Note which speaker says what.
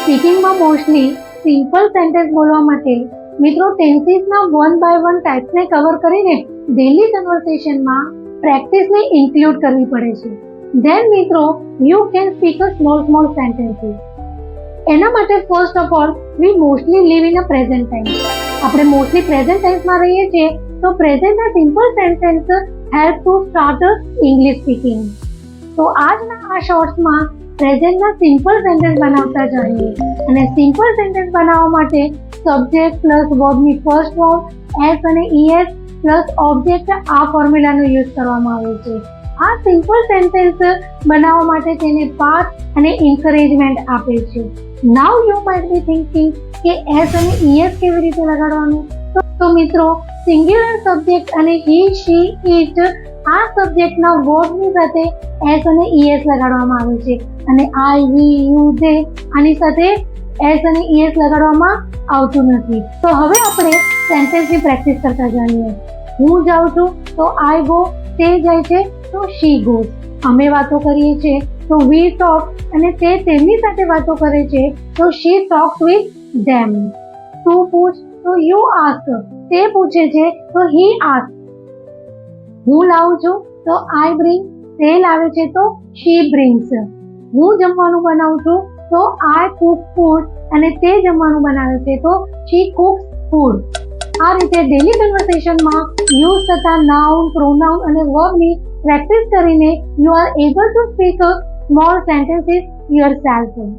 Speaker 1: સ્પીકિંગમાં mostly simple sentence બોલવા માટે મિત્રો ટેન્સીસના 1 by 1 ટાઈપ્સને કવર કરીને ડેલી કન્વર્સેશનમાં પ્રેક્ટિસને ઇન્ક્લુડ કરવી પડે છે. ધેન મિત્રો you can speak a small sentences. એના માટે first of all we mostly live in a present time. આપણે મોસ્ટલી પ્રેઝન્ટ ટાઈમમાં રહીએ છીએ, તો પ્રેઝન્ટના simple sentence help to start English speaking. તો આજના આ શોર્ટ્સમાં પ્રેઝન્ટના સિમ્પલ સેન્ટેન્સ બનાવતા જઈએ. અને સિમ્પલ સેન્ટેન્સ બનાવવા માટે સબ્જેક્ટ પ્લસ વર્બની ફર્સ્ટ વર્બ એસ અને ઈએસ પ્લસ ઓબ્જેક્ટ આ ફોર્મ્યુલાનો યુઝ કરવામાં આવે છે. આ સિમ્પલ સેન્ટેન્સ બનાવવા માટે તેને પાથ અને એન્કરેજમેન્ટ આપે છે. નાઉ યુ માઇટ બી થિંકિંગ કે એસ અને ઈએસ કેવી રીતે લગાડવાનું. તો મિત્રો સિંગ્યુલર સબ્જેક્ટ અને હી શી ઇટ આ સબ્જેક્ટના વર્બની સાથે એસ અને ઈએસ લગાડવામાં આવે છે, અને આઈ હી યુ ધે આની સાથે એસ અને ઈએસ લગાડવામાં આવતું નથી. તો હવે આપણે સેન્ટેન્સની પ્રેક્ટિસ કરતા જઈએ. હું જાઉં છું તો આઈ ગો, તે જાય છે તો શી ગોઝ. અમે વાતો કરીએ છીએ તો વી ટોક, અને તે તેમની સાથે વાતો કરે છે તો શી ટોક્સ વિથ ધેમ. તું પૂછ તો યુ આસ્ક, તે પૂછે છે તો હી આસ્ક. હું લાવું છું તો આઈ બ્રિંગ, તે લાવે છે તો શી બ્રિંગ્સ. હું જમવાનું બનાવું છું તો આઈ કુક ફૂડ, અને તે જમવાનું બનાવે છે તો શી કુક્સ ફૂડ. આ રીતે ડેલી કન્વર્સેશનમાં યુઝ થતા નાઉન, પ્રોનાઉન અને વર્બની પ્રેક્ટિસ કરીને you are able to speak small sentences yourself.